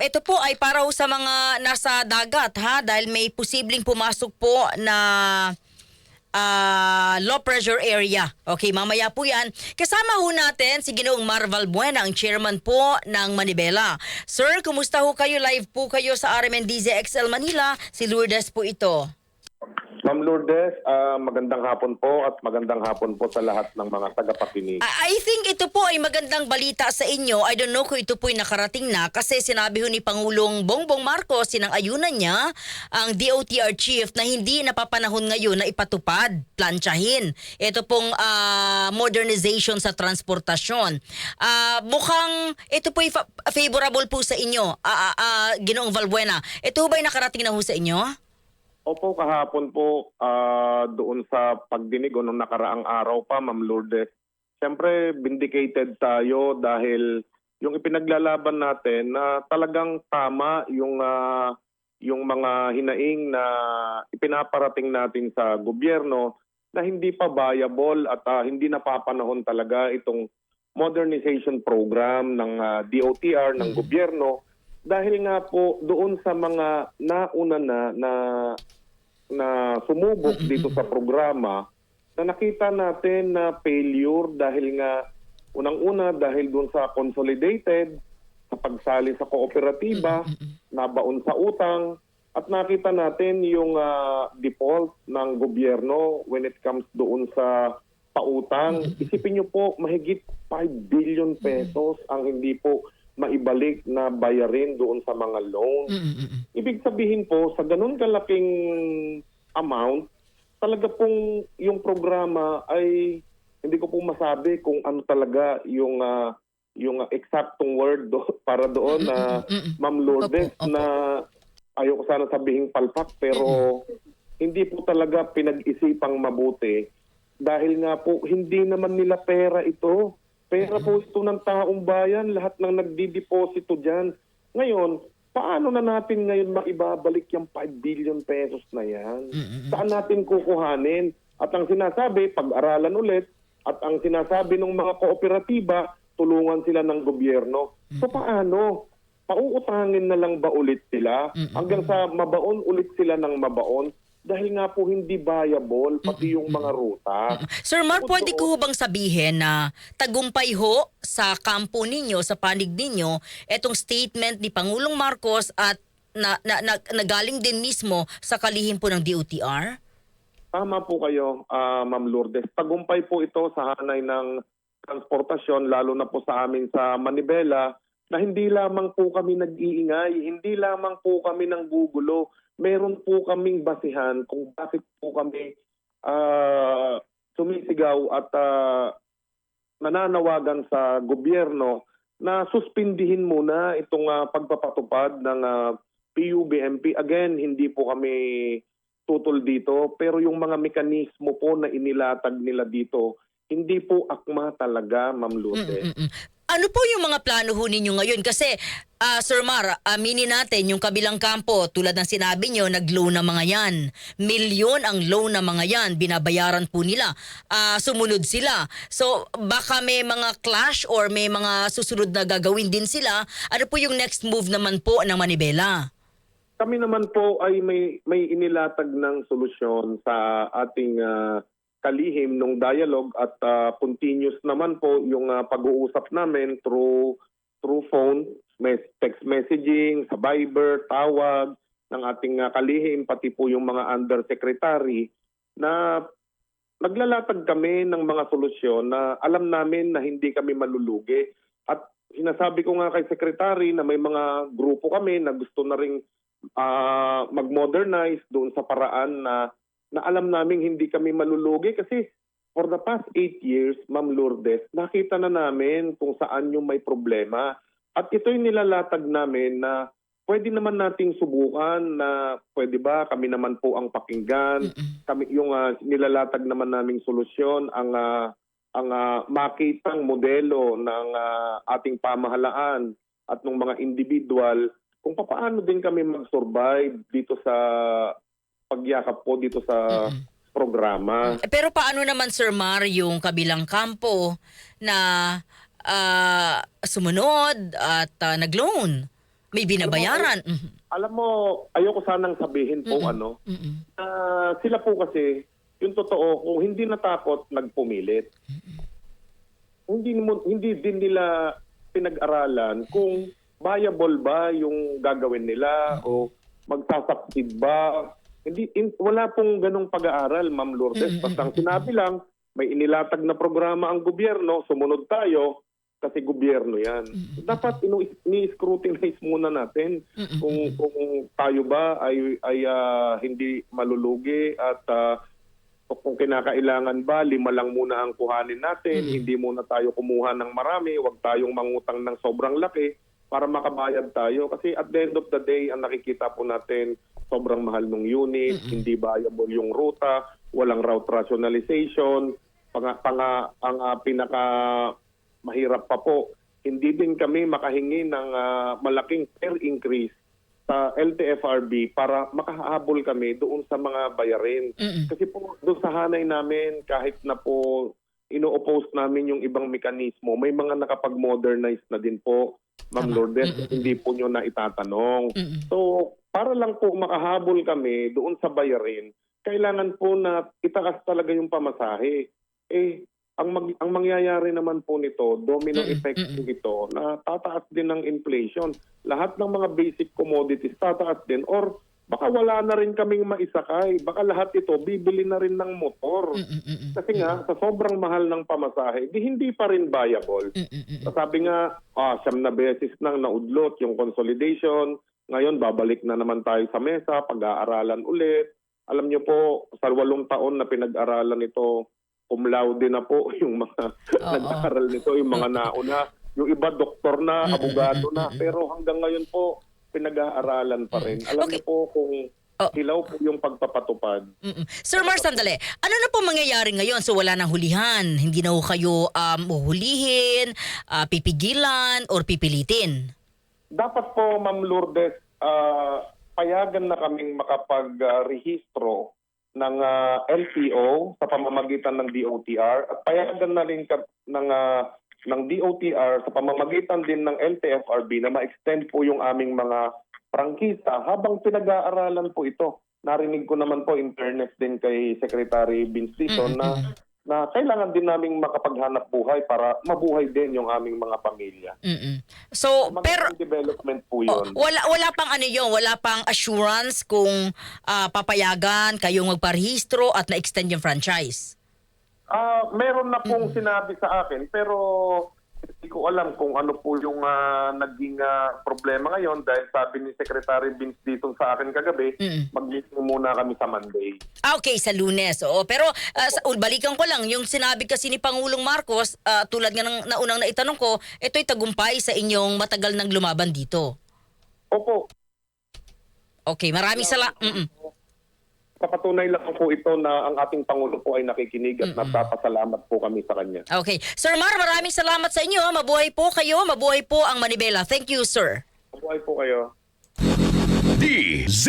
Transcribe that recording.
ito po ay para sa mga nasa dagat ha dahil may posibleng pumasok po na low pressure area. Okay, mamaya po yan. Kasama ho natin si Ginoong Marval Buena, ang chairman po ng Manibela. Sir, kumusta ho kayo? Live po kayo sa RMNDZ XL Manila. Si Lourdes po ito. Ma'am Lourdes, magandang hapon po at magandang hapon po sa lahat ng mga tagapakinig. I think ito po ay magandang balita sa inyo. I don't know kung ito po ay nakarating na kasi sinabi ho ni Pangulong Bongbong Marcos, sinang-ayunan niya ang DOTR chief na hindi napapanahon ngayon na ipatupad, plantsahin. Ito pong modernization sa transportasyon. Mukhang ito po ay favorable po sa inyo, Ginoong Valbuena. Ito ba ay nakarating na ho sa inyo? Opo, kahapon po doon sa pagdinig o nung nakaraang araw pa, Ma'am Lourdes. Siyempre, vindicated tayo dahil yung ipinaglalaban natin na talagang tama yung mga hinaing na ipinaparating natin sa gobyerno na hindi pa viable at hindi napapanahon talaga itong modernization program ng DOTR ng gobyerno. Dahil nga po doon sa mga nauna na sumubok dito sa programa na nakita natin na failure dahil nga unang-una dahil doon sa consolidated, sa pagsali sa kooperatiba, nabaon sa utang, at nakita natin yung default ng gobyerno when it comes doon sa pautang. Isipin niyo po, mahigit 5 billion pesos ang hindi po maibalik na bayarin doon sa mga loan. Ibig sabihin po, sa ganun kalaking amount, talaga pong yung programa ay hindi ko po masabi kung ano talaga yung eksaktong word para doon na Ma'am Lourdes na ayoko sana sabihin palpak pero hindi po talaga pinag-isipang mabuti dahil nga po hindi naman nila pera ito. Pera po ito ng taong bayan, lahat ng nagdideposito dyan. Ngayon, paano na natin ngayon maibabalik yung 5 billion pesos na yan? Saan natin kukuhanin? At ang sinasabi, pag-aralan ulit, at ang sinasabi ng mga kooperatiba, tulungan sila ng gobyerno. So paano? Pauutangin na lang ba ulit sila? Hanggang sa mabaon ulit sila ng mabaon? Dahil nga po hindi viable pati yung mga ruta. Sir Mar, pwede ko bang sabihin na tagumpay ho sa kampo ninyo, sa panig ninyo, etong statement ni Pangulong Marcos at nagaling din mismo sa kalihim po ng DOTR? Tama po kayo, Ma'am Lourdes. Tagumpay po ito sa hanay ng transportasyon, lalo na po sa amin sa Manibela, na hindi lamang po kami nag-iingay, hindi lamang po kami nang gugulo. Meron po kaming basihan kung bakit po kami sumisigaw at nananawagan sa gobyerno na suspindihin muna itong pagpapatupad ng PUBMP. Again, hindi po kami tutol dito, pero yung mga mekanismo po na inilatag nila dito, hindi po akma talaga, Ma'am Lourdes. Ano po yung mga plano ho ninyo ngayon? Kasi, Sir Mar, aminin natin, yung kabilang kampo, tulad ng sinabi nyo, nag-loan na mga yan. Milyon ang loan na mga yan, binabayaran po nila. Sumunod sila. So, baka may mga clash or may mga susunod na gagawin din sila. Ano po yung next move naman po ng Manibela? Kami naman po ay may inilatag ng solusyon sa ating kalihim ng dialogue at continuous naman po yung pag-uusap namin through phone, text messaging, sa Viber, tawag ng ating kalihim, pati po yung mga undersecretary na naglalatag kami ng mga solusyon na alam namin na hindi kami malulugi. At sinasabi ko nga kay secretary na may mga grupo kami na gusto na ring mag-modernize doon sa paraan na alam namin hindi kami malulugi kasi for the past 8 years, Ma'am Lourdes, nakita na namin kung saan yung may problema. At ito'y nilalatag namin na pwede naman nating subukan na pwede ba kami naman po ang pakinggan. Kami yung nilalatag naman naming solusyon ang makitang modelo ng ating pamahalaan at ng mga individual kung paano din kami mag-survive dito sa pagyakap po dito sa programa. Pero paano naman, Sir Mar, yung kabilang kampo na sumunod at nag-loan? May binabayaran. Alam mo, ayoko sanang sabihin po sila po kasi, yung totoo, kung hindi natakot, nagpumilit. Hindi din nila pinag-aralan kung viable ba yung gagawin nila o magsasucceed ba. Wala pong ganong pag-aaral, Ma'am Lourdes. Basta ang sinabi lang, may inilatag na programa ang gobyerno, sumunod tayo kasi gobyerno yan. Dapat ni-scrutinize muna natin kung tayo ba ay hindi malulugi at kung kinakailangan ba, 5 lang muna ang kuhanin natin, hindi muna tayo kumuha ng marami, huwag tayong mangutang ng sobrang laki para makabayad tayo. Kasi at the end of the day, ang nakikita po natin, sobrang mahal ng unit, hindi viable yung ruta, walang route rationalization, ang pinaka mahirap pa po, hindi din kami makahingi ng malaking fare increase sa LTFRB para makahabol kami doon sa mga bayarin. Kasi po doon sa hanay namin, kahit na po ino-oppose namin yung ibang mekanismo, may mga nakapag-modernize na din po, Ma'am Lourdes, hindi po nyo na itatanong. So, para lang po makahabol kami doon sa bayarin, kailangan po na itaas talaga yung pamasahe. Ang mangyayari naman po nito, domino effect po ito, na tataas din ng inflation. Lahat ng mga basic commodities tataas din, or baka wala na rin kaming maisakay. Baka lahat ito, bibili na rin ng motor. Kasi nga, sa sobrang mahal ng pamasahe, hindi pa rin viable. Sabi nga, 9 beses nang naudlot yung consolidation. Ngayon, babalik na naman tayo sa mesa, pag-aaralan ulit. Alam niyo po, sa 8 taon na pinag-aralan ito, cum laude na po yung mga nag-aaral nito, yung mga nauna. Yung iba, doktor na, abogado na. Pero hanggang ngayon po, pinag-aaralan pa rin. Alam niyo po kung hilaw po yung pagpapatupad. Sir Mar, sandali. Ano na po mangyayari ngayon? So wala nang hulihan? Hindi na ho kayo uhulihin, pipigilan, or pipilitin? Dapat po, Ma'am Lourdes, payagan na kaming makapag-rehistro ng LTO sa pamamagitan ng DOTR at payagan na rin ng DOTR sa pamamagitan din ng LTFRB na ma-extend po yung aming mga prangkisa habang pinag-aaralan po ito. Narinig ko naman po in fairness din kay Secretary Vince Dizon na kailangan din naming makapaghanap buhay para mabuhay din yung aming mga pamilya. So, pero development po yun. wala pang wala pang assurance kung papayagan kayong magparehistro at na-extend yung franchise. Meron na pong sinabi sa akin pero hindi ko alam kung ano po yung naging problema ngayon dahil sabi ni Secretary Vince Dizon sa akin kagabi, mag-meeting muna kami sa Monday. Okay, sa Lunes. Oo. Pero balikan ko lang, yung sinabi kasi ni Pangulong Marcos, tulad nga ng naunang naitanong ko, ito'y tagumpay sa inyong matagal nang lumaban dito. Opo. Okay, maraming salamat. Papatunay lang po ito na ang ating Pangulo po ay nakikinig at nagpapasalamat po kami sa kanya. Okay. Sir Mar, maraming salamat sa inyo. Mabuhay po kayo. Mabuhay po ang Manibela. Thank you, sir. Mabuhay po kayo. DZ